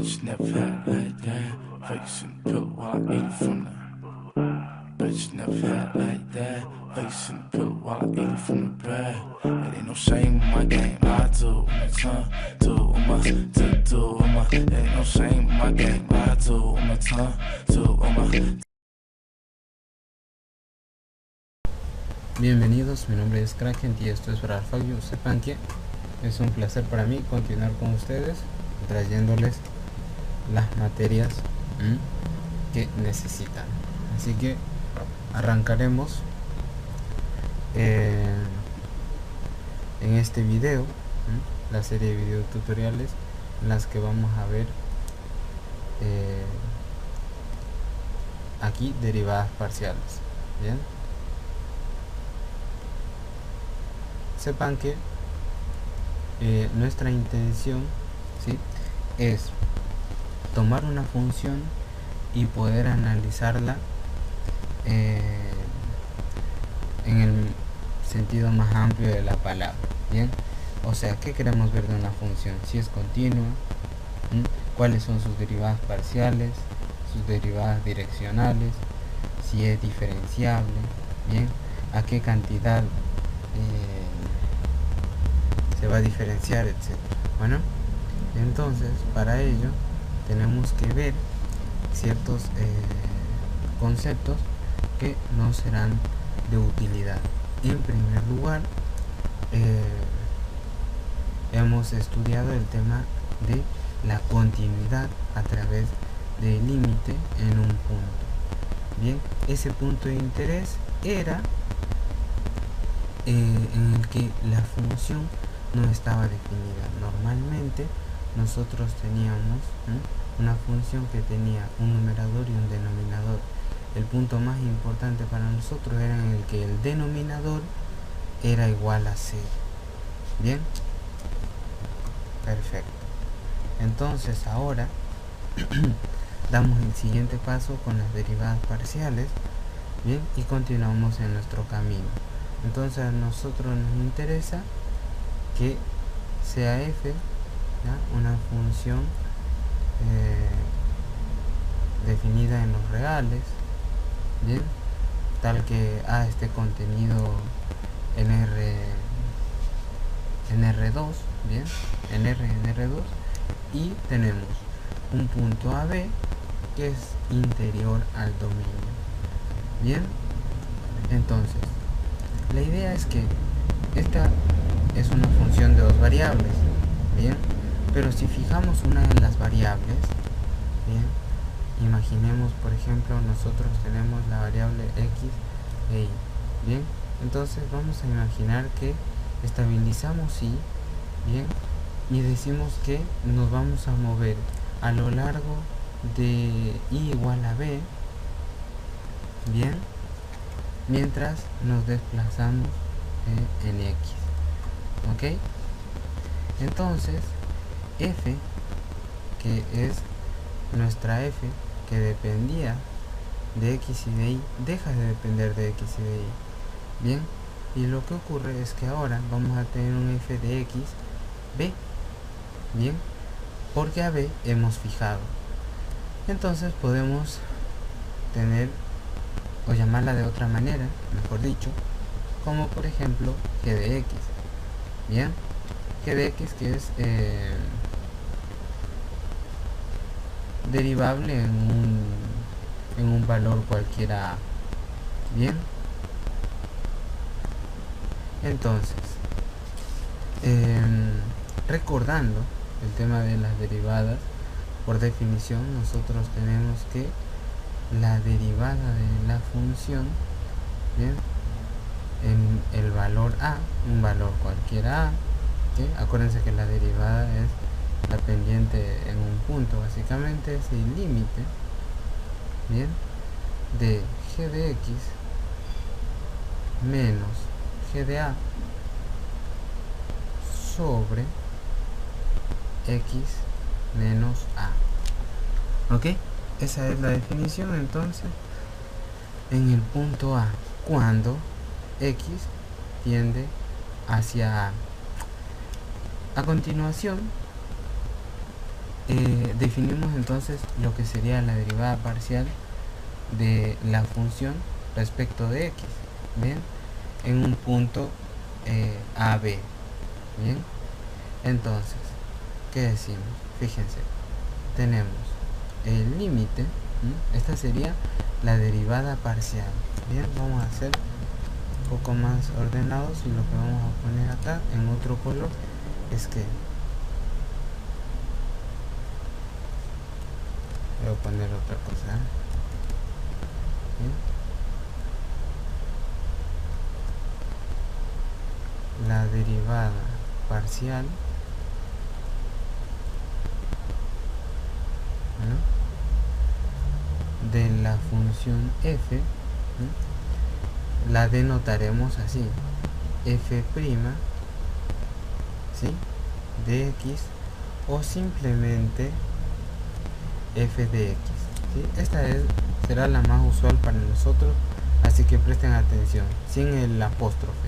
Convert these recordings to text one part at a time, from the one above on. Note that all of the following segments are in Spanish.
Bitch never had like that. Facing pill while eating from the. Bitch never had like that. Facing pill while eating from the bag. It ain't no shame in my game. I do on my tongue, do on my, do on my. It ain't no shame in my game. I do on my tongue, do on my. Bienvenidos, mi nombre es Kraken y esto es para Alfagio. Sepan que es un placer para mí continuar con ustedes trayéndoles las materias que necesitan. Así que arrancaremos en este video la serie de video tutoriales en las que vamos a ver aquí derivadas parciales. Bien, sepan que nuestra intención, ¿sí?, es tomar una función y poder analizarla en el sentido más amplio de la palabra. Bien, o sea, ¿qué queremos ver de una función? Si es continua, cuáles son sus derivadas parciales, sus derivadas direccionales, si es diferenciable, bien, a qué cantidad se va a diferenciar, etcétera. Bueno, entonces para ello tenemos que ver ciertos conceptos que nos serán de utilidad. En primer lugar, hemos estudiado el tema de la continuidad a través del límite en un punto. Bien, ese punto de interés era en el que la función no estaba definida. Normalmente nosotros teníamos una función que tenía un numerador y un denominador. El punto más importante para nosotros era en el que el denominador era igual a 0. Bien, perfecto. Entonces ahora damos el siguiente paso con las derivadas parciales. Bien, y continuamos en nuestro camino. Entonces a nosotros nos interesa que sea f, ¿ya?, una función definida en los reales, bien, tal que a esté contenido en R2, bien, en R2, y tenemos un punto AB que es interior al dominio. Bien, entonces la idea es que esta es una función de dos variables, bien, pero si fijamos una de las variables, bien, imaginemos, por ejemplo, nosotros tenemos la variable x e y, bien, entonces vamos a imaginar que estabilizamos y, bien, y decimos que nos vamos a mover a lo largo de y igual a b, bien, mientras nos desplazamos en x. Ok, entonces f, que es nuestra f que dependía de x y de y, deja de depender de x y de y. Bien, y lo que ocurre es que ahora vamos a tener un f de x b, bien, porque a b hemos fijado. Entonces podemos tener o llamarla de otra manera, mejor dicho, como por ejemplo g de x. Bien, g de x, que es derivable en un valor cualquiera a. Bien, entonces recordando el tema de las derivadas, por definición nosotros tenemos que la derivada de la función, bien, en el valor a, un valor cualquiera a, ¿sí? Acuérdense que la derivada es la pendiente en un punto, básicamente es el límite, bien, de g de x menos g de a sobre x menos a. Ok, esa es la definición entonces en el punto a, cuando x tiende hacia a. A continuación definimos entonces lo que sería la derivada parcial de la función respecto de x, bien, en un punto AB, bien. Entonces, ¿qué decimos? Fíjense, tenemos el límite, esta sería la derivada parcial, bien. Vamos a hacer un poco más ordenados y lo que vamos a poner acá en otro color es que voy a poner otra cosa, ¿bien? La derivada parcial, ¿no?, de la función f, ¿no?, la denotaremos así, f', ¿sí?, de x, o simplemente f de x, ¿sí? Esta será la más usual para nosotros, así que presten atención, sin el apóstrofe.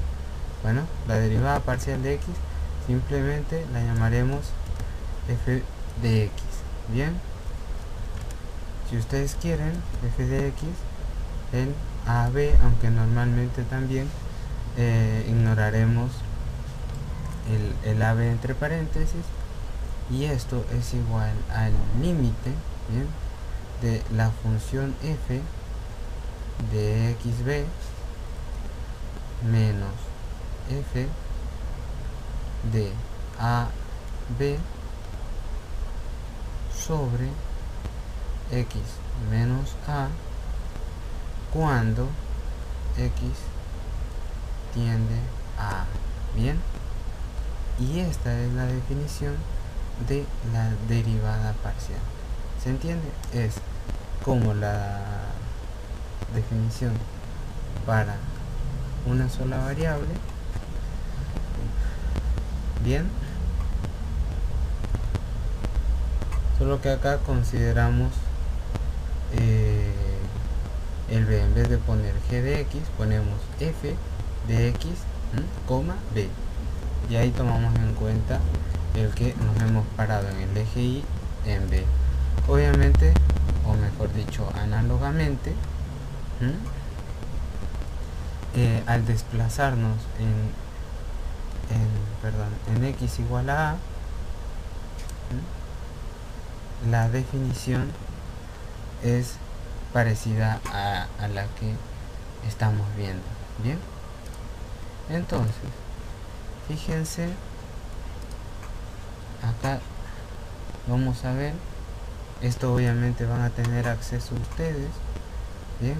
Bueno, la derivada parcial de x simplemente la llamaremos f de x, bien. Si ustedes quieren f de x, el AB, aunque normalmente también ignoraremos el AB entre paréntesis, y esto es igual al límite, bien, de la función f de xb menos f de AB sobre x menos a cuando x tiende a A, bien. Y esta es la definición de la derivada parcial. ¿Se entiende? Es como la definición para una sola variable, bien, solo que acá consideramos el b, en vez de poner g de x ponemos f de x, coma b, y ahí tomamos en cuenta el que nos hemos parado en el eje y en b. Obviamente, o mejor dicho, análogamente, al desplazarnos en x igual a a, la definición es parecida a la que estamos viendo, bien. Entonces, fíjense, acá vamos a ver, esto obviamente van a tener acceso ustedes, bien,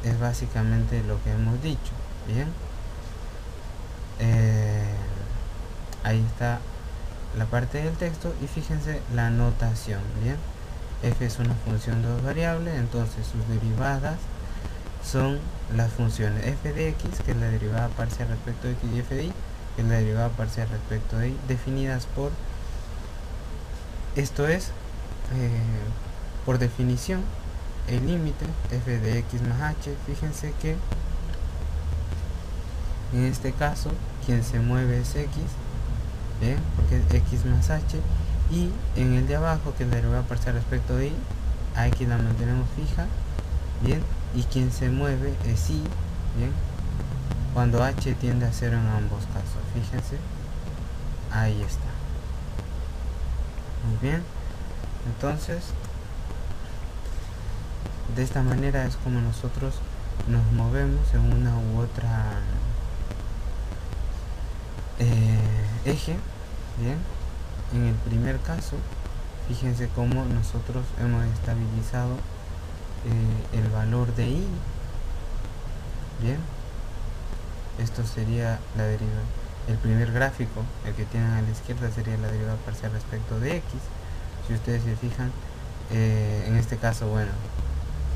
es básicamente lo que hemos dicho, bien. Ahí está la parte del texto y fíjense la notación, bien. F es una función de dos variables, entonces sus derivadas son las funciones f de x, que es la derivada parcial respecto de x, y f de y, que es la derivada parcial respecto de y, definidas por, esto es, por definición, el límite f de x más h. Fíjense que en este caso quien se mueve es x, ¿bien?, porque es x más h, y en el de abajo, que es la derivada parcial respecto de y, a x la mantenemos fija, bien, y quien se mueve es y, bien, cuando h tiende a 0 en ambos casos. Fíjense, ahí está. Muy bien, entonces de esta manera es como nosotros nos movemos en una u otra eje, bien. En el primer caso, fíjense cómo nosotros hemos estabilizado el valor de y, bien. Esto sería la derivada, el primer gráfico, el que tienen a la izquierda, sería la derivada parcial respecto de x. Si ustedes se fijan, en este caso, bueno,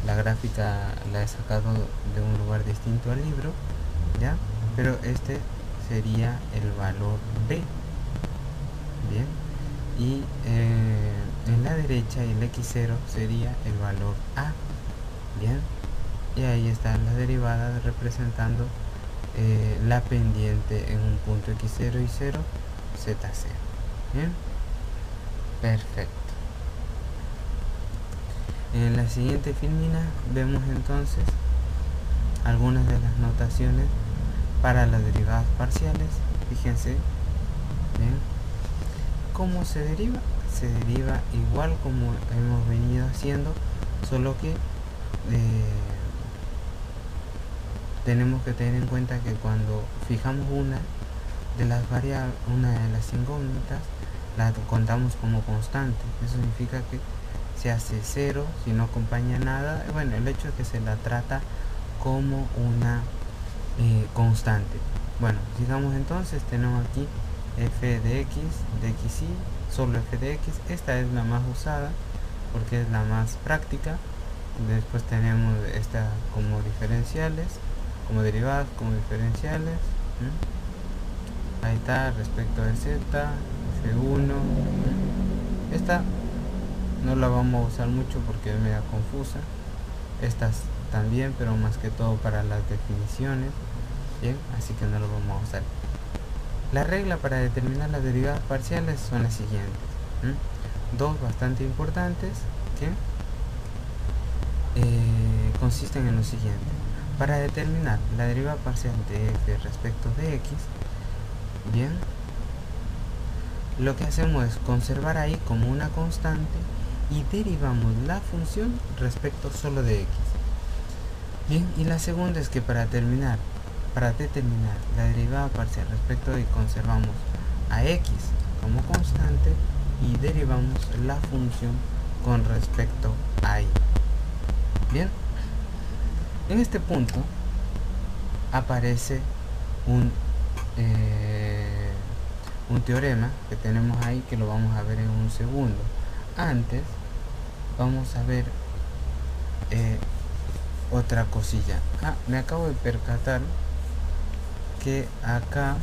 la gráfica la he sacado de un lugar distinto al libro, ya, pero este sería el valor b, bien, y en la derecha el x0 sería el valor a, bien, y ahí están las derivadas representando la pendiente en un punto x0 y 0, z0, bien, perfecto. En la siguiente filmina vemos entonces algunas de las notaciones para las derivadas parciales. Fíjense bien cómo se deriva. Se deriva igual como hemos venido haciendo, solo que tenemos que tener en cuenta que cuando fijamos una de las variables, una de las incógnitas, la contamos como constante. Eso significa que se hace cero si no acompaña nada. Bueno, el hecho es que se la trata como una constante. Bueno, digamos entonces, tenemos aquí f de x, de x y, solo f de x. Esta es la más usada porque es la más práctica. Después tenemos esta como diferenciales, como derivadas, como diferenciales. Ahí está, respecto de z, f1. Esta no la vamos a usar mucho porque es media confusa. Estas también, pero más que todo para las definiciones. Bien, así que no lo vamos a usar. La regla para determinar las derivadas parciales son las siguientes. Dos bastante importantes que consisten en lo siguiente. Para determinar la derivada parcial de f respecto de x, bien, lo que hacemos es conservar ahí como una constante y derivamos la función respecto solo de x. Bien, y la segunda es que para determinar la derivada parcial respecto de y conservamos a x como constante y derivamos la función con respecto a y. Bien, en este punto aparece un teorema que tenemos ahí, que lo vamos a ver en un segundo. Antes vamos a ver otra cosilla. Me acabo de percatar que acá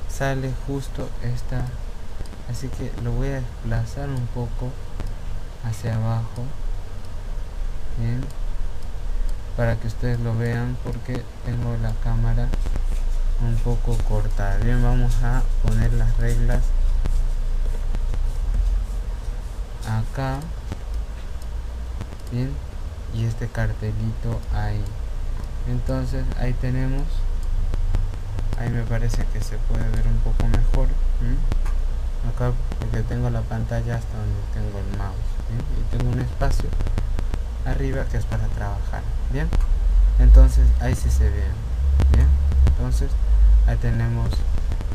sale justo esta, así que lo voy a desplazar un poco hacia abajo, bien, para que ustedes lo vean, porque tengo la cámara un poco cortada. Bien, vamos a poner las reglas acá, bien, y este cartelito ahí. Entonces ahí tenemos, ahí me parece que se puede ver un poco mejor. Acá, porque tengo la pantalla hasta donde tengo el mouse, ¿bien? Y tengo un espacio arriba que es para trabajar. Bien, entonces ahí sí se ve. Bien, entonces ahí tenemos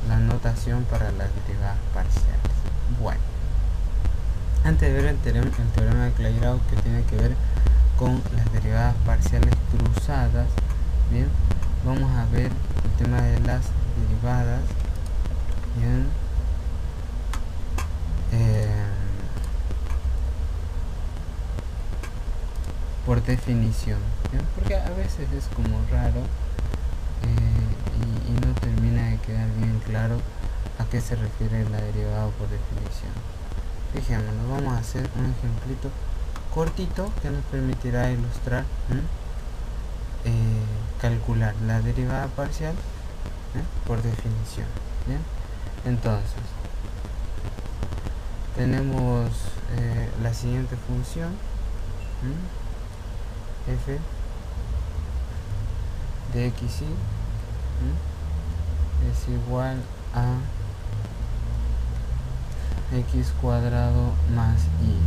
la notación para las derivadas parciales. Bueno, antes de ver el teorema de Clairaut, que tiene que ver con las derivadas parciales cruzadas, bien, vamos a ver el tema de las derivadas. Bien, por definición, ¿bien? Porque a veces es como raro y no termina de quedar bien claro a qué se refiere la derivada por definición. Fijémonos, vamos a hacer un ejemplito cortito que nos permitirá ilustrar, calcular la derivada parcial por definición. ¿Bien? Entonces tenemos la siguiente función, f de x y es igual a x cuadrado más y.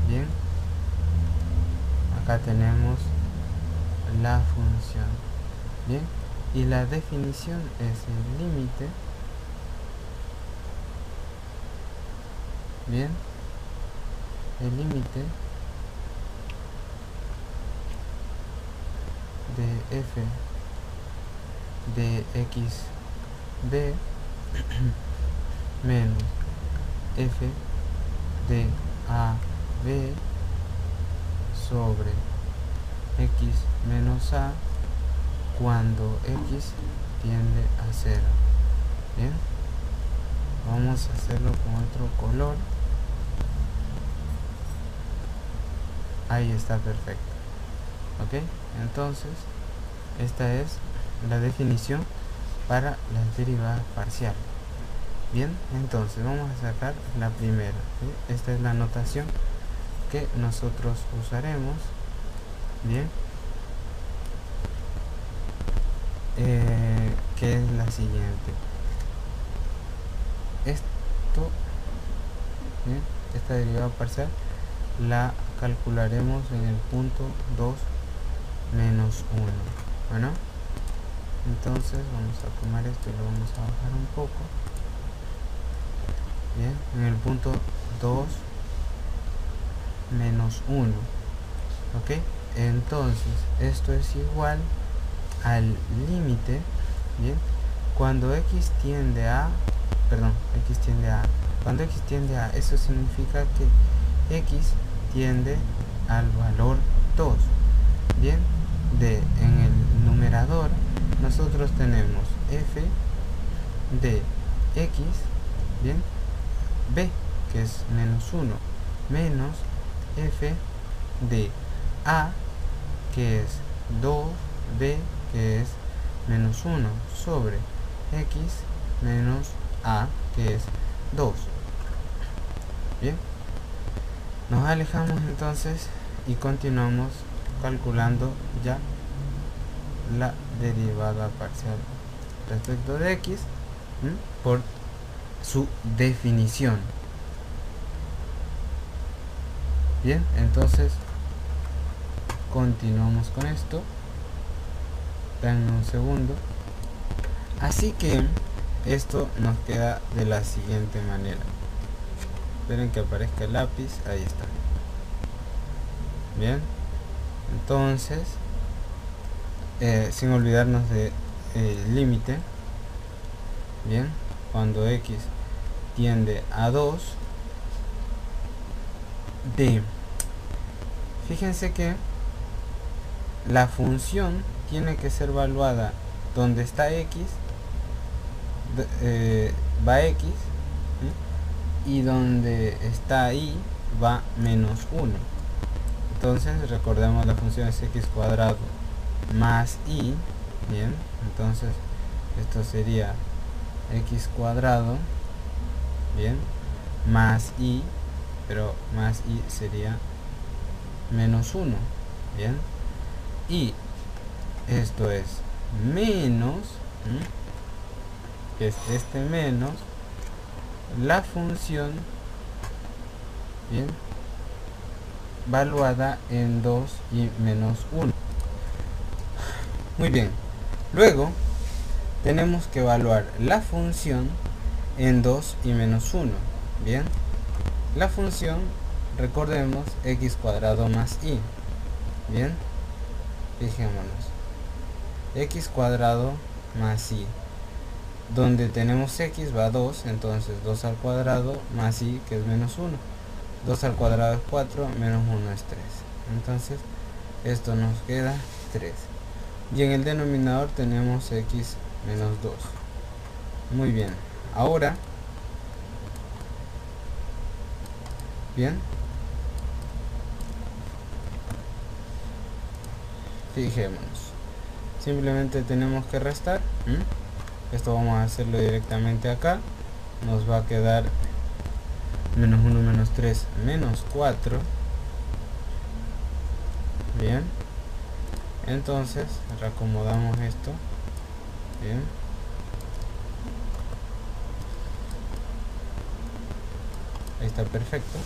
Bien, acá tenemos la función. Bien, y la definición es el límite, bien, el límite de f de x b menos f de a b sobre x menos a cuando x tiende a 0. Bien, vamos a hacerlo con otro color. Ahí está, perfecto. Ok, entonces esta es la definición para las derivadas parciales. Bien, entonces vamos a sacar la primera, ¿sí? Esta es la notación que nosotros usaremos. Bien, que es la siguiente. Esto, bien, esta derivada parcial la calcularemos en el punto 2 menos 1. Bueno, entonces vamos a tomar esto y lo vamos a bajar un poco. Bien, en el punto 2 menos 1. Ok, entonces esto es igual al límite, bien, cuando x tiende a, cuando x tiende a, eso significa que x tiende al valor 2. Bien, en el numerador nosotros tenemos f de x, bien, b, que es menos 1, menos f de a, que es 2b, que es menos 1, sobre x menos a, que es 2. Bien, nos alejamos entonces y continuamos calculando ya la derivada parcial respecto de x, por su definición. Bien, entonces continuamos con esto. Denme un segundo. Así que esto nos queda de la siguiente manera. Esperen que aparezca el lápiz. Ahí está. Bien, entonces sin olvidarnos de límite. Bien, cuando x tiende a 2 de, fíjense que la función tiene que ser evaluada donde está x, va x, ¿sí? Y donde está y va menos 1. Entonces recordemos, la función es x cuadrado más y. Bien, entonces esto sería x cuadrado, bien, más y, pero más y sería menos 1. Bien, y esto es menos, que es este menos la función, bien, valuada en 2 y menos 1. Muy bien, luego tenemos que evaluar la función en 2 y menos 1. Bien, la función, recordemos, x cuadrado más y. Bien, fijémonos, x cuadrado más y, donde tenemos x va 2, entonces 2 al cuadrado más y, que es menos 1. 2 al cuadrado es 4, menos 1 es 3. Entonces esto nos queda 3. Y en el denominador tenemos x menos 2. Muy bien, ahora, bien, fijémonos, simplemente tenemos que restar. Esto vamos a hacerlo directamente acá. Nos va a quedar menos 1 menos 3 menos 4. Bien, entonces reacomodamos esto. Bien, ahí está, perfecto.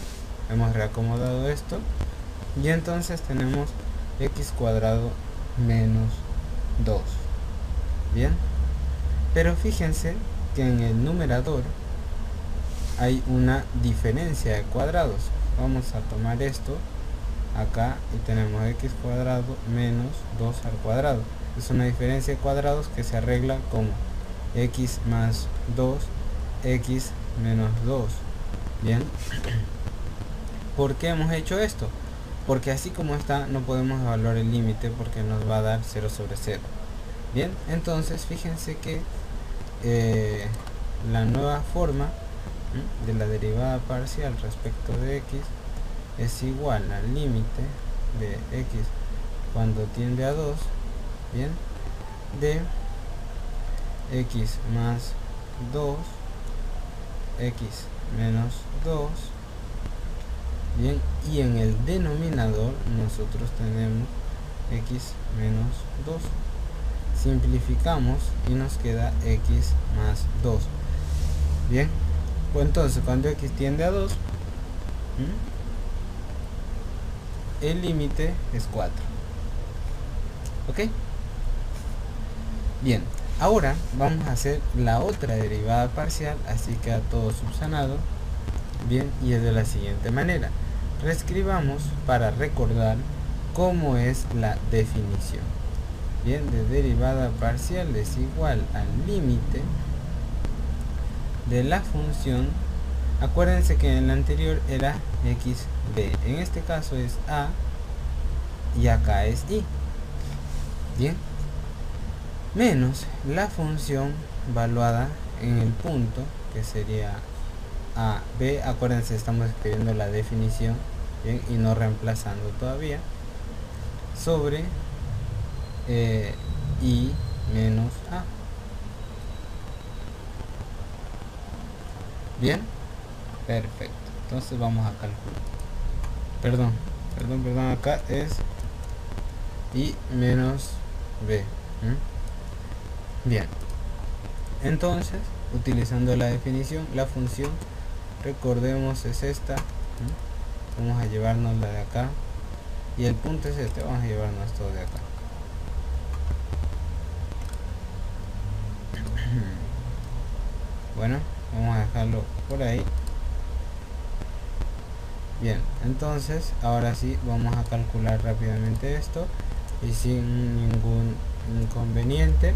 Hemos reacomodado esto y entonces tenemos x cuadrado menos 2. Bien, pero fíjense que en el numerador hay una diferencia de cuadrados. Vamos a tomar esto acá y tenemos x cuadrado menos 2 al cuadrado. Es una diferencia de cuadrados que se arregla como x más 2, x menos 2. Bien, ¿por qué hemos hecho esto? Porque así como está no podemos evaluar el límite porque nos va a dar 0 sobre 0. Bien, entonces fíjense que la nueva forma de la derivada parcial respecto de x es igual al límite de x cuando tiende a 2, bien, de x más 2 x menos 2. Bien, y en el denominador nosotros tenemos x menos 2. Simplificamos y nos queda x más 2. Bien, pues entonces cuando x tiende a 2, el límite es 4. ¿Ok? Bien, ahora vamos a hacer la otra derivada parcial, así queda todo subsanado. Bien, y es de la siguiente manera. Reescribamos para recordar cómo es la definición. Bien, de derivada parcial es igual al límite de la función. Acuérdense que en el anterior era xb, en este caso es a y acá es y. Bien, menos la función valuada en el punto, que sería a, b. Acuérdense, estamos escribiendo la definición, bien, y no reemplazando todavía, sobre y menos a. Bien, perfecto. Entonces vamos a calcular. Perdón, acá es y menos b. Bien, entonces utilizando la definición, la función, recordemos, es esta. Vamos a llevarnos la de acá y el punto es este, vamos a llevarnos todo de acá. Bueno, vamos a dejarlo por ahí. Bien, entonces ahora sí vamos a calcular rápidamente esto y sin ningún inconveniente.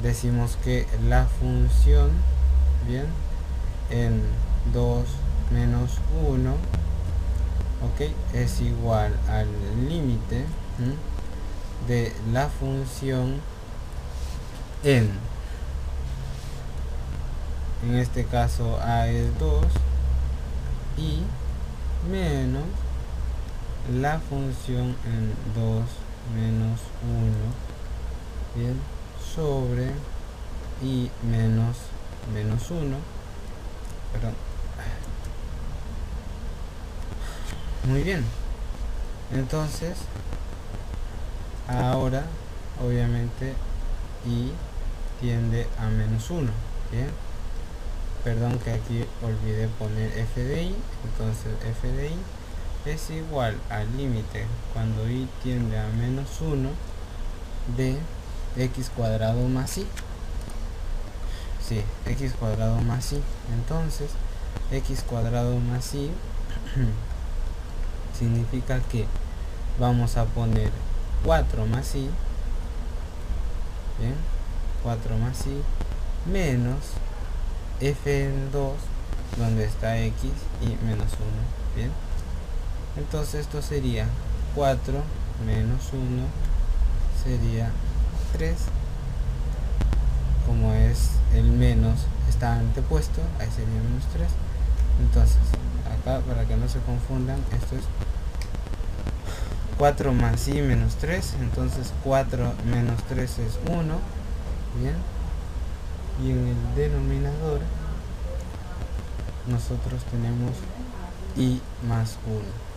Decimos que la función, bien, en 2 menos 1, ok, es igual al límite de la función en este caso a es 2 y menos la función en 2 menos 1, bien, sobre y menos 1, perdón. Muy bien, entonces ahora obviamente y tiende a menos 1. Bien, perdón que aquí olvidé poner f de y. Entonces f de y es igual al límite cuando y tiende a menos 1 de x cuadrado más y. Sí, x cuadrado más y. Entonces x cuadrado más y significa que vamos a poner 4 más y, bien, 4 más y menos f en 2 donde está x y menos 1. Bien, entonces esto sería 4 menos 1 sería 3. Como es el menos está antepuesto, ahí sería menos 3. Entonces acá, para que no se confundan, esto es 4 más y menos 3. Entonces 4 menos 3 es 1. Bien, y en el denominador nosotros tenemos y más 1.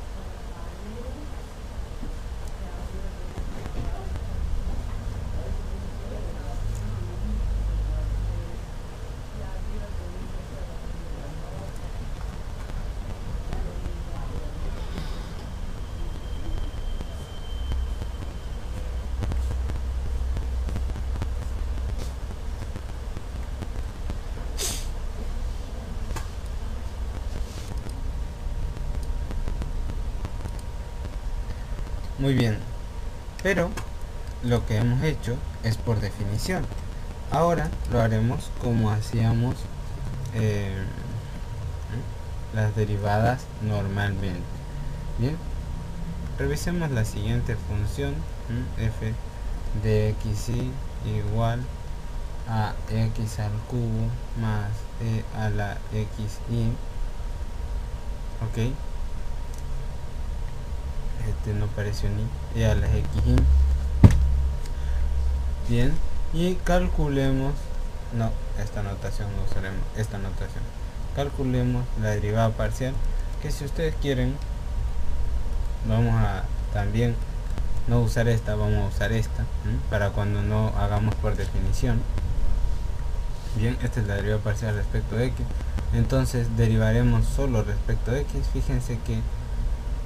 Muy bien, pero lo que hemos hecho es por definición. Ahora lo haremos como hacíamos las derivadas normalmente. Bien, revisemos la siguiente función. F de xy igual a x al cubo más e a la xy. Ok, este no pareció ni e a la xy. Bien, y calculemos, no, esta notación no usaremos, esta notación. calculemos la derivada parcial, que si ustedes quieren vamos a también no usar esta, vamos a usar esta para cuando no hagamos por definición. Bien, esta es la derivada parcial respecto de x. Entonces derivaremos solo respecto de x. Fíjense que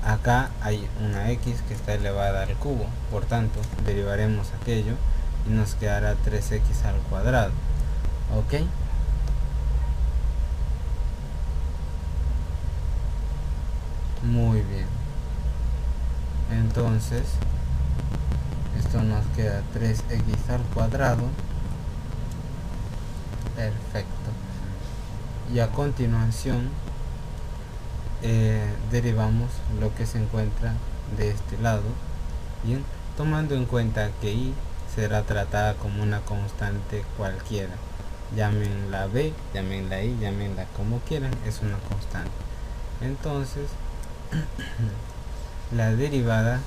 acá hay una x que está elevada al cubo, por tanto derivaremos aquello y nos quedará 3x al cuadrado. Ok, muy bien. Entonces esto nos queda 3x al cuadrado. Perfecto. Y a continuación derivamos lo que se encuentra de este lado, bien, tomando en cuenta que y será tratada como una constante cualquiera, llámenla b, llámenla i, llámenla como quieran, es una constante. Entonces la derivada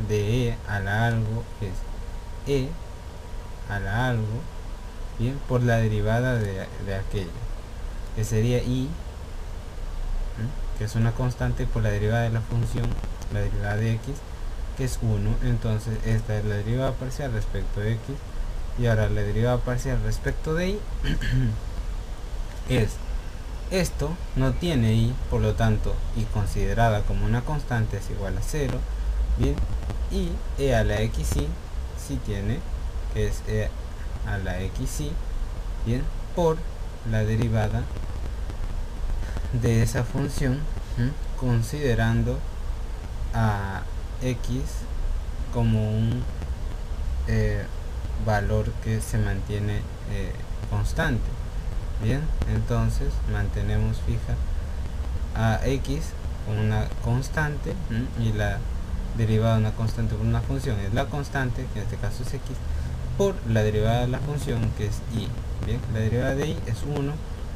de e a la algo es e a la algo, bien, por la derivada de aquello, que sería i, que es una constante, por la derivada de la función, la derivada de x, que es 1. Entonces esta es la derivada parcial respecto de x, y ahora la derivada parcial respecto de y es esto, no tiene y, por lo tanto y considerada como una constante es igual a 0, bien, y e a la xy sí tiene, que es e a la xy, bien, por la derivada de esa función, considerando a x como un valor que se mantiene constante. Bien, entonces mantenemos fija a x como una constante, y la derivada de una constante por una función es la constante, que en este caso es x, por la derivada de la función, que es y. Bien, la derivada de y es 1,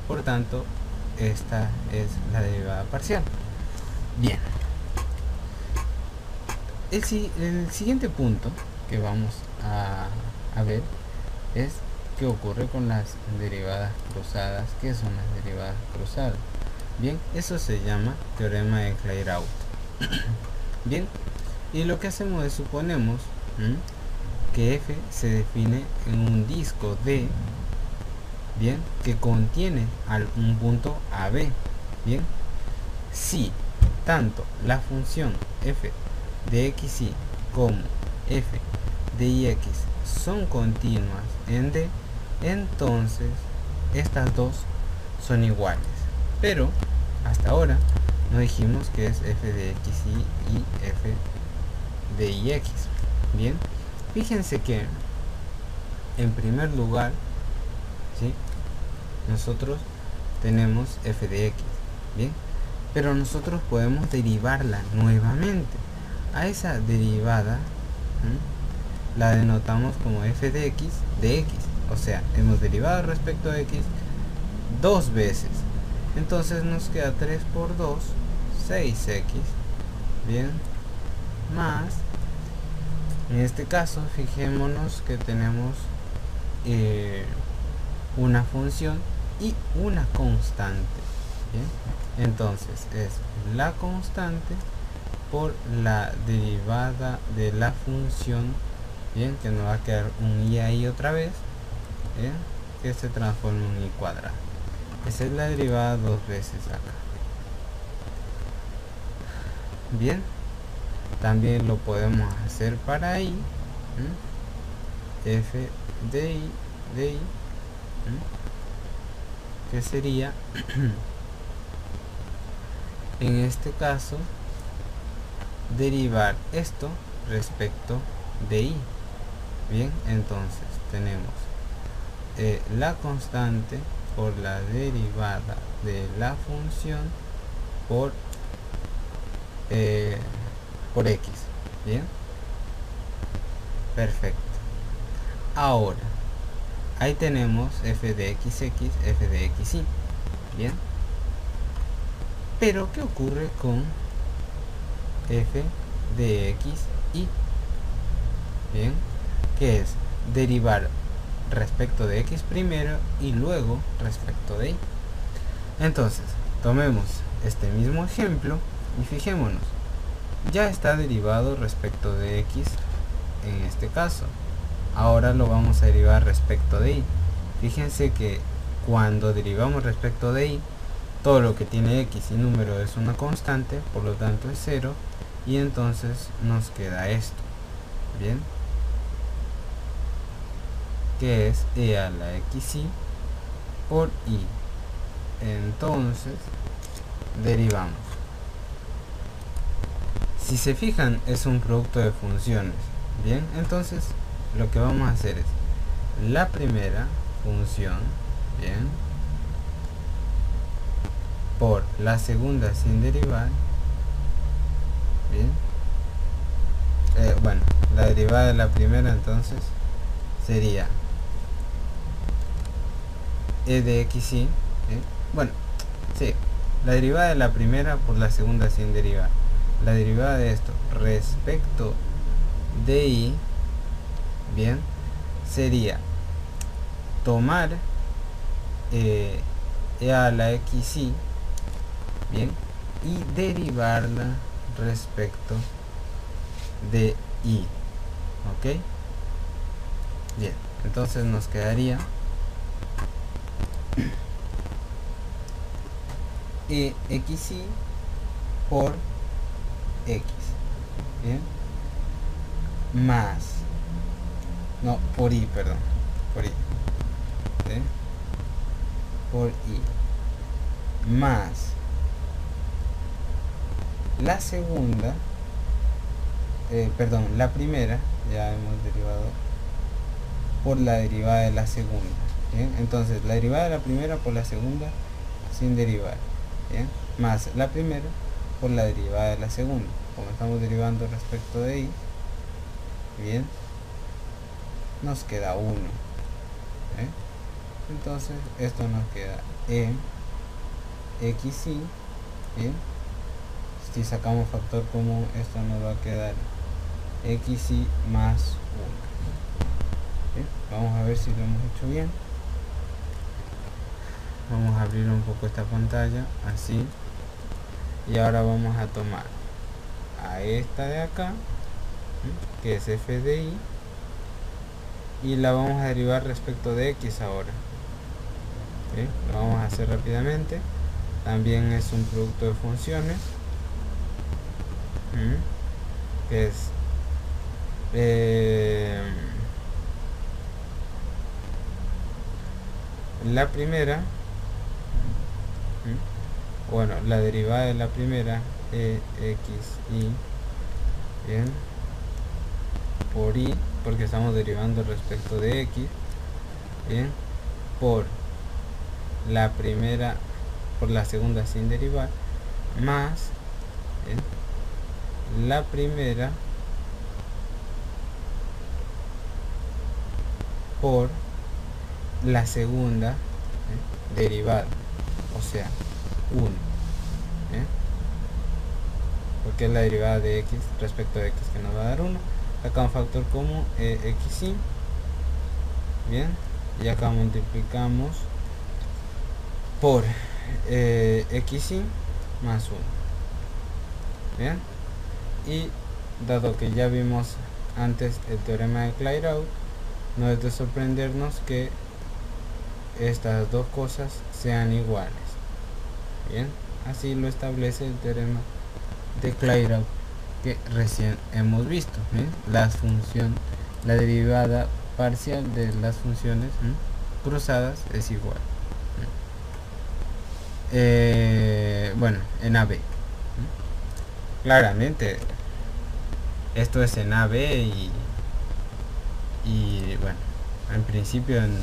por tanto esta es la derivada parcial. Bien, el siguiente punto que vamos a ver es qué ocurre con las derivadas cruzadas. ¿Qué son las derivadas cruzadas? Bien, eso se llama teorema de Clairaut. Bien, y lo que hacemos es suponemos que f se define en un disco D, bien, que contiene un punto AB. Bien, si tanto la función f de xy como f de ix son continuas en D, entonces estas dos son iguales. Pero hasta ahora no dijimos que es f de xy y f de ix. Bien, fíjense que en primer lugar, ¿sí?, nosotros tenemos f de x, bien, pero nosotros podemos derivarla nuevamente. A esa derivada la denotamos como f de x, o sea, hemos derivado respecto a x dos veces. Entonces nos queda 3 por 2, 6x, bien, más, en este caso fijémonos que tenemos una función y una constante, bien, entonces es la constante por la derivada de la función, bien, que nos va a quedar un y ahí otra vez, bien, que se transforma en y cuadrado. Esa es la derivada dos veces acá. Bien, también lo podemos hacer para y, f de y, que sería en este caso derivar esto respecto de y. Bien, entonces tenemos la constante por la derivada de la función por x. Bien, perfecto. Ahora ahí tenemos f de xx, f de xy. Bien, pero ¿qué ocurre con f de xy? Bien, que es derivar respecto de x primero y luego respecto de y. Entonces, tomemos este mismo ejemplo y fijémonos, ya está derivado respecto de x en este caso. Ahora lo vamos a derivar respecto de y. Fíjense que cuando derivamos respecto de y, todo lo que tiene x y número es una constante, por lo tanto es 0, y entonces nos queda esto, bien, que es e a la xy por y. Entonces derivamos. Si se fijan, es un producto de funciones. Bien, entonces lo que vamos a hacer es la primera función, bien, por la segunda sin derivar, bien, bueno, la derivada de la primera entonces sería e de xy, bueno, sí, la derivada de la primera por la segunda sin derivar. La derivada de esto respecto de y, bien, sería tomar e a la xy, bien, y derivarla respecto de y, ok, bien, entonces nos quedaría e xy por x, bien, más, no, por y, perdón, por y, ¿sí? Por y más la segunda, perdón, la primera, ya hemos derivado, por la derivada de la segunda, ¿bien? Entonces la derivada de la primera por la segunda sin derivar, ¿bien? Más la primera por la derivada de la segunda, como estamos derivando respecto de y, bien, nos queda 1, ¿eh? Entonces esto nos queda e xy, bien, si sacamos factor común esto nos va a quedar xy más 1, ¿sí? Vamos a ver si lo hemos hecho bien. Vamos a abrir un poco esta pantalla así, y ahora vamos a tomar a esta de acá, ¿sí?, que es f de y, y la vamos a derivar respecto de x ahora, ¿sí? Lo vamos a hacer rápidamente. También es un producto de funciones, que es la primera, bueno, la derivada de la primera e xy, bien, por y, porque estamos derivando respecto de x, bien, por la primera por la segunda sin derivar, más, bien, la primera por la segunda derivada, o sea 1, porque es la derivada de x respecto de x que nos va a dar 1. Acá un factor común, xy, bien, y acá multiplicamos por xy más 1, bien, y dado que ya vimos antes el teorema de Clairaut, no es de sorprendernos que estas dos cosas sean iguales, bien, así lo establece el teorema de Clairaut que recién hemos visto, ¿bien? La derivada parcial de las funciones cruzadas es igual, bueno, en AB, claramente esto es en AB, y bueno, en principio en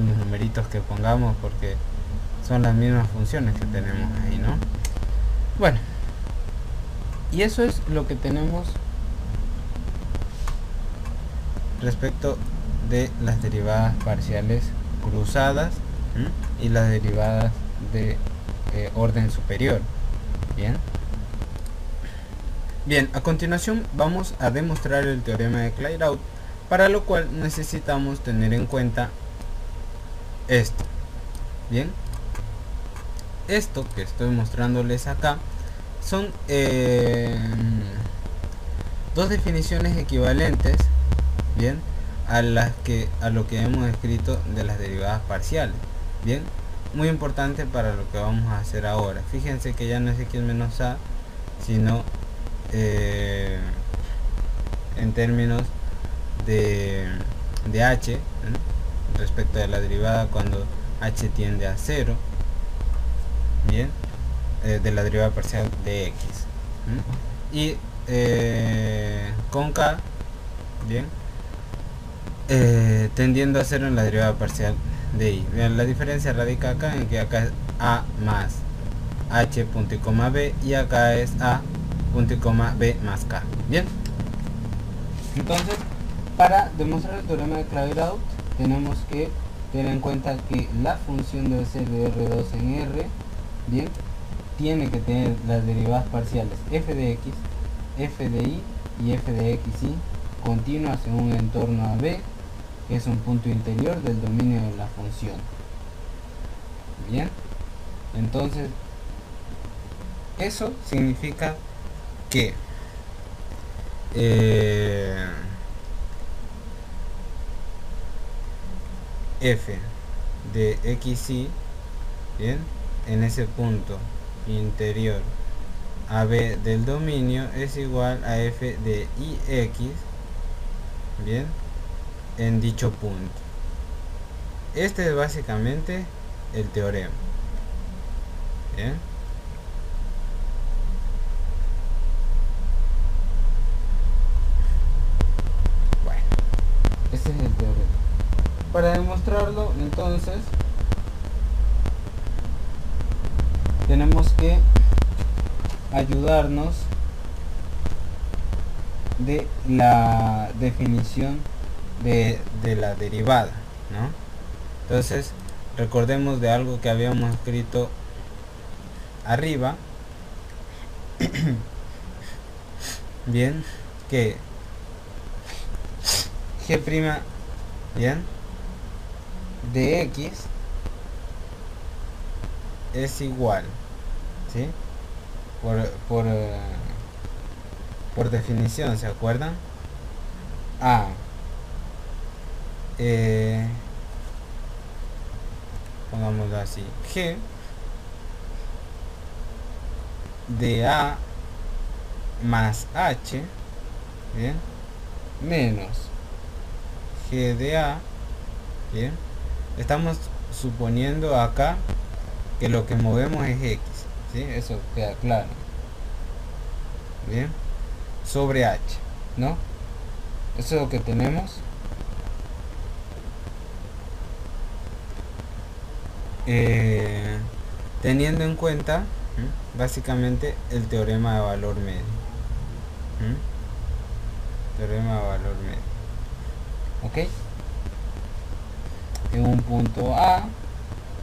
los numeritos que pongamos, porque son las mismas funciones que tenemos ahí, ¿no? Bueno, y eso es lo que tenemos respecto de las derivadas parciales cruzadas y las derivadas de orden superior. Bien, a continuación vamos a demostrar el teorema de Clairaut, para lo cual necesitamos tener en cuenta esto. Bien, esto que estoy mostrándoles acá son dos definiciones equivalentes, bien, a lo que hemos escrito de las derivadas parciales. Bien, muy importante para lo que vamos a hacer ahora. Fíjense que ya no es x menos a, sino en términos de h, respecto de la derivada cuando h tiende a 0, bien, de la derivada parcial de x, y con k, bien, tendiendo a 0 en la derivada parcial de y. Bien, la diferencia radica acá en que acá es a más h punto y coma b, y acá es a punto y coma b más k. Bien, entonces para demostrar el teorema de Clairaut tenemos que tener en cuenta que la función debe ser de R2 en R, bien, tiene que tener las derivadas parciales f de x, f de y f de x y continuas en un entorno a b, que es un punto interior del dominio de la función. Bien, entonces eso significa que f de x y, bien, en ese punto interior a b del dominio es igual a f de ix, bien, en dicho punto. Este es básicamente el teorema. Bien, bueno, este es el teorema. Para demostrarlo, entonces tenemos que ayudarnos de la definición de la derivada, ¿no? Entonces recordemos de algo que habíamos escrito arriba, bien, que g', bien, de x es igual, ¿sí? Por definición, ¿se acuerdan? A pongámoslo así, g de a más h, bien, menos g de a, bien, estamos suponiendo acá que lo que movemos es x, ¿sí? Eso queda claro, bien, sobre h, ¿no? Eso es lo que tenemos. Teniendo en cuenta básicamente el teorema de valor medio, teorema de valor medio, ok, en un punto a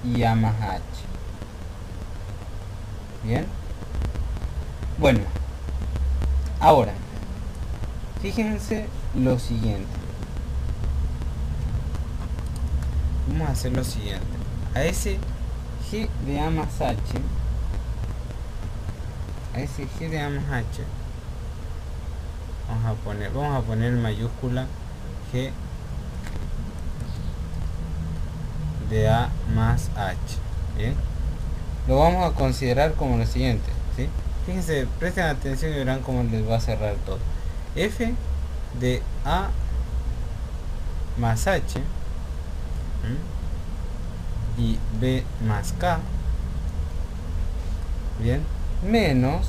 y a más h. Bien, bueno, ahora fíjense lo siguiente. Vamos a hacer lo siguiente. A ese g de a más h, a ese g de a más h, vamos a poner en mayúscula g de a más h. Bien, lo vamos a considerar como lo siguiente, ¿sí? Fíjense, presten atención y verán cómo les va a cerrar todo. F de a más h y b más k, bien, menos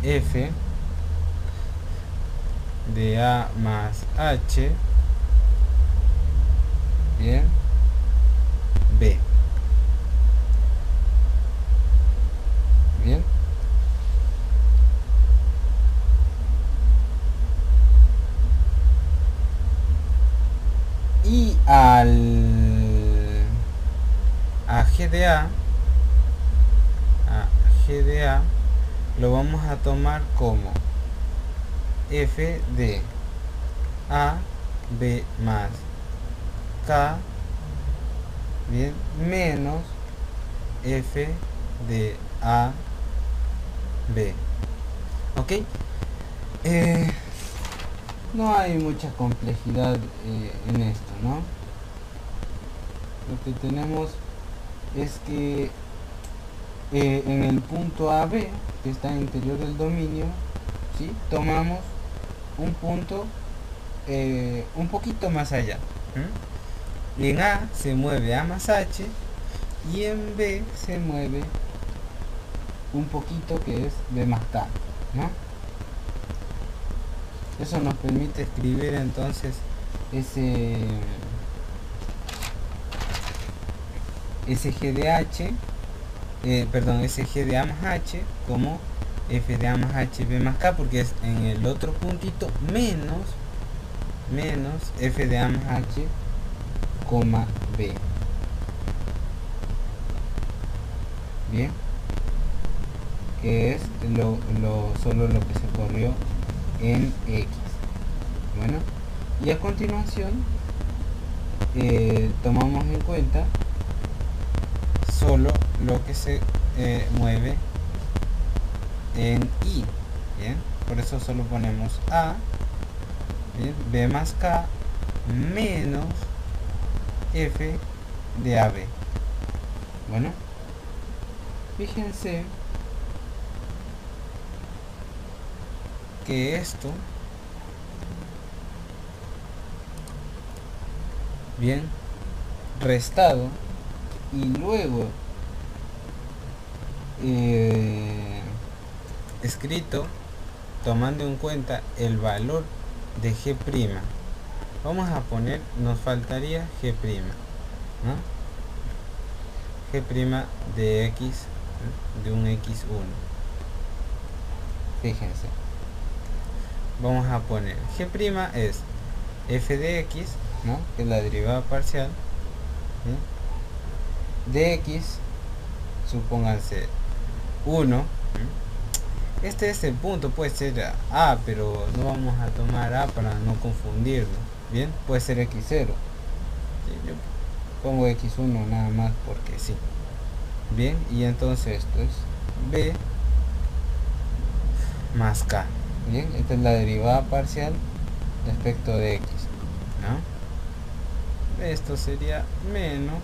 f de a más h, bien, b, bien. Y a g de a lo vamos a tomar como f de a b más k, bien, menos f de a b. Ok, no hay mucha complejidad en esto, ¿no? Lo que tenemos es que en el punto AB, que está interior del dominio, ¿sí? Tomamos un punto un poquito más allá. En A se mueve A más H y en B se mueve un poquito, que es B más K, ¿no? Eso nos permite escribir entonces ese g de H, ese g de A más H como f de A más H B más K, porque es en el otro puntito menos f de A más H, B. Bien, que es solo lo que se corrió en X. Bueno, y a continuación tomamos en cuenta solo lo que se mueve en Y. Bien, por eso solo ponemos A, bien, B más K menos f de AB. Bueno, fíjense que esto, bien, restado y luego escrito tomando en cuenta el valor de G', vamos a poner, nos faltaría G', ¿no? G' de X, de un X1. Fíjense, vamos a poner G' es f de X, ¿no? Que es la derivada parcial, ¿sí? De X, supónganse 1, ¿sí? Este es el punto, puede ser A, pero no vamos a tomar A para no confundirnos. Bien, puede ser X0, ¿sí? Yo pongo X1 nada más porque sí. Bien, y entonces esto es B más K. Bien, esta es la derivada parcial respecto de X, ¿no? Esto sería menos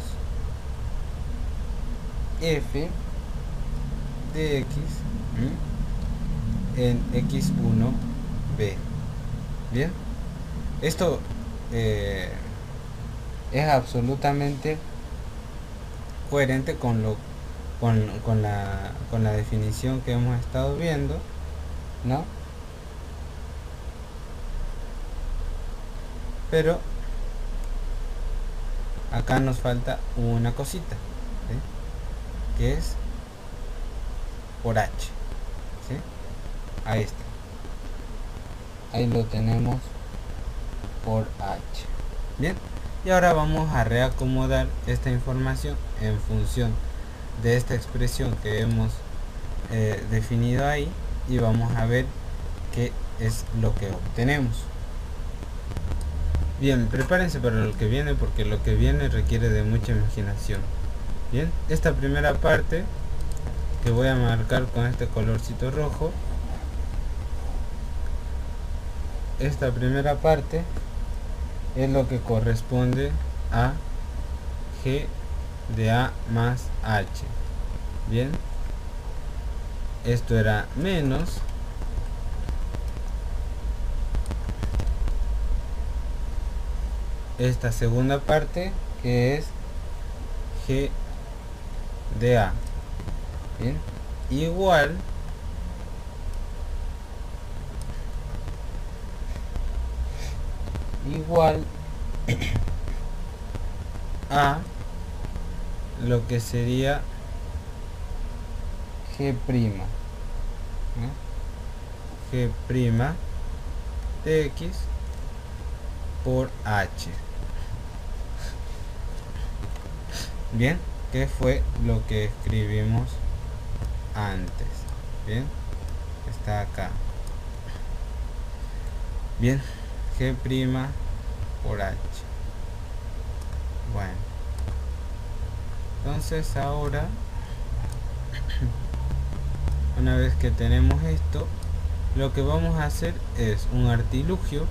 f de X, en X1b. Bien, esto es absolutamente coherente con la definición que hemos estado viendo, ¿no? Pero acá nos falta una cosita, ¿sí? Que es por H, ¿sí? Ahí está, ahí lo tenemos por H. Bien, y ahora vamos a reacomodar esta información en función de esta expresión que hemos definido ahí, y vamos a ver qué es lo que obtenemos. Bien, prepárense para lo que viene, porque lo que viene requiere de mucha imaginación. Bien, esta primera parte que voy a marcar con este colorcito rojo, esta primera parte es lo que corresponde a G de A más H. Bien, esto era menos esta segunda parte, que es G de A. Bien, igual a lo que sería G', ¿no? G' de X por H. Bien, que fue lo que escribimos antes. Bien, está acá. Bien, G' por H. Bueno, Entonces ahora, una vez que tenemos esto, lo que vamos a hacer es un artilugio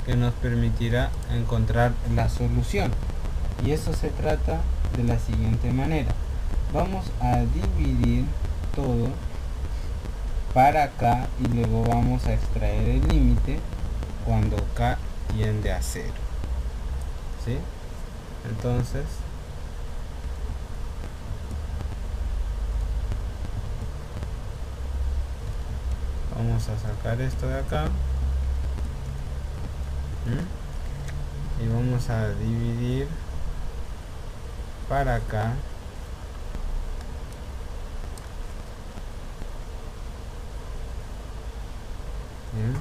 que nos permitirá encontrar la solución, y eso se trata de la siguiente manera. Vamos a dividir todo para acá y luego vamos a extraer el límite cuando k tiende a 0, ¿sí? Entonces vamos a sacar esto de acá. Y vamos a dividir para acá. Bien.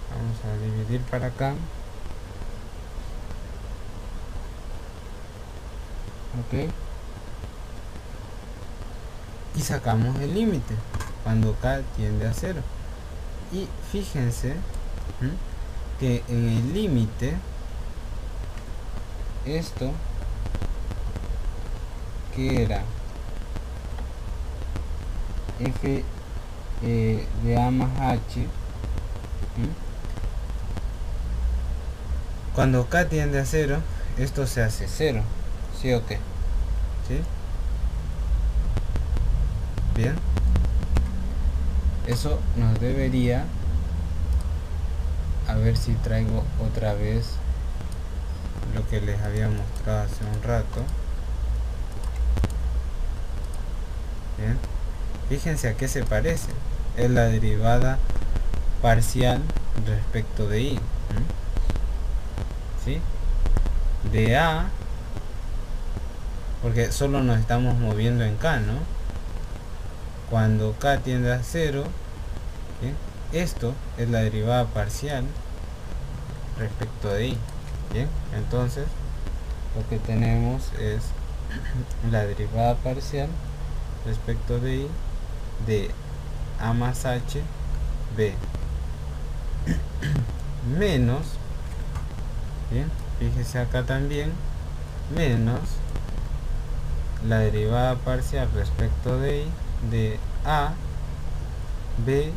Vamos a dividir para acá. Ok. Y sacamos el límite cuando k tiende a 0. Y fíjense que en el límite, esto que era f de a más h, cuando k tiende a 0, esto se hace 0, ¿sí o qué? ¿Sí? Bien, eso nos debería, a ver si traigo otra vez lo que les había mostrado hace un rato. Bien, fíjense a qué se parece. Es la derivada parcial respecto de y, ¿sí? De a, porque solo nos estamos moviendo en k, ¿no? Cuando k tiende a 0, ¿bien? Esto es la derivada parcial respecto de y. Bien, entonces lo que tenemos es la derivada parcial respecto de y de a más h b menos, bien, fíjese acá también, menos la derivada parcial respecto de y de a b,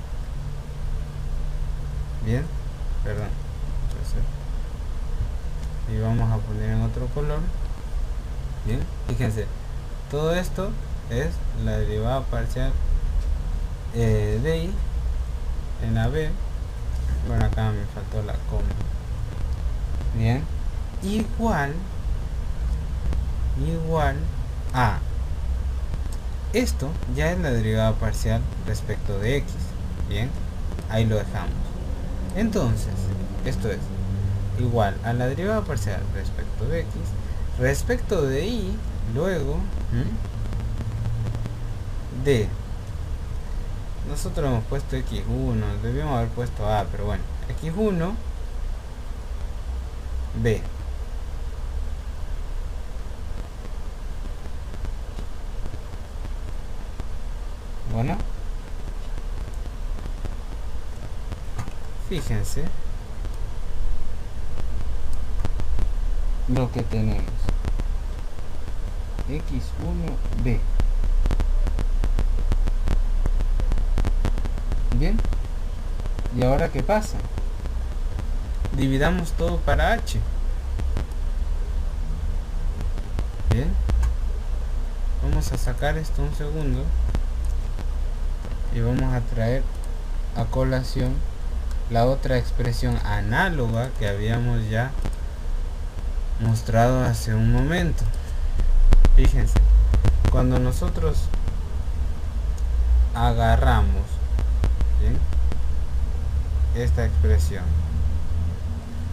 bien, perdón, y vamos a poner en otro color. Bien, fíjense, todo esto es la derivada parcial de y en la b. Bueno, acá me faltó la coma. Bien, igual a esto ya es la derivada parcial respecto de x. Bien, ahí lo dejamos. Entonces esto es igual a la derivada parcial respecto de x respecto de y, luego de, nosotros hemos puesto x1, debíamos haber puesto a, pero bueno, x1 b. Bueno, fíjense lo que tenemos. x1b. Bien, y ahora ¿qué pasa? Dividamos todo para h. Bien, vamos a sacar esto un segundo y vamos a traer a colación la otra expresión análoga que habíamos ya mostrado hace un momento. Fíjense, cuando nosotros agarramos, ¿bien?, esta expresión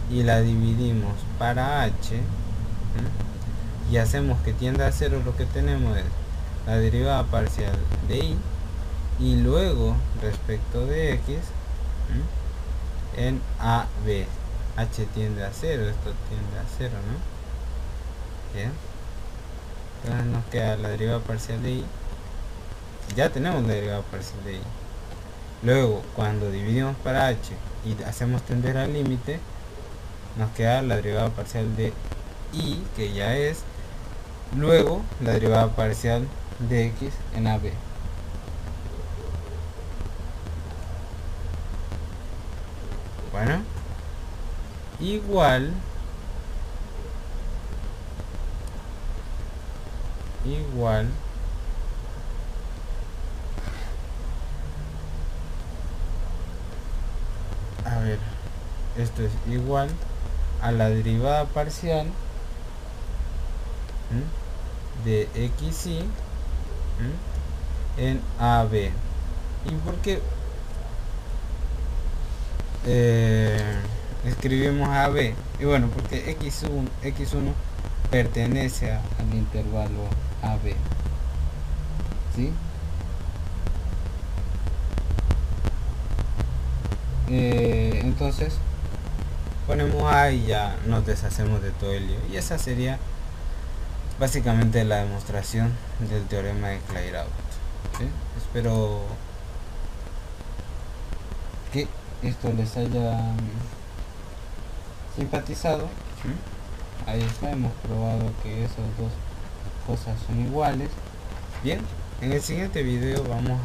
y la dividimos para h, y hacemos que tienda a 0, lo que tenemos es la derivada parcial de y, y luego respecto de x en a b. H tiende a 0, esto tiende a 0, ¿no? Bien, entonces nos queda la derivada parcial de y. Ya tenemos la derivada parcial de y, Luego, cuando dividimos para h y hacemos tender al límite, nos queda la derivada parcial de y, que ya es luego la derivada parcial de x en AB. Bueno, igual a ver, esto es igual a la derivada parcial de xy en AB. ¿Y por qué escribimos AB? Y bueno, porque x1 pertenece al intervalo AB, ¿sí? Entonces ponemos A y ya nos deshacemos de todo el lío, y esa sería básicamente la demostración del teorema de Clairaut, ¿sí? Espero que esto les haya simpatizado, ¿sí? Ahí está, hemos probado que esas dos cosas son iguales. Bien, en el siguiente video vamos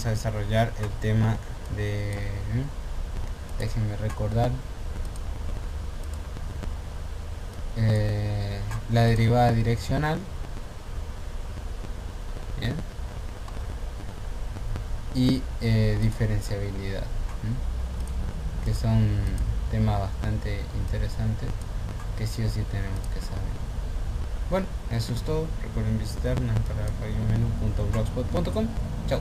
a desarrollar el tema de, déjenme recordar, la derivada direccional. Bien. Y diferenciabilidad, que son temas bastante interesantes que sí o sí tenemos que saber. Bueno, eso es todo. Recuerden visitarnos para radiomenú.blogspot.com. Chao.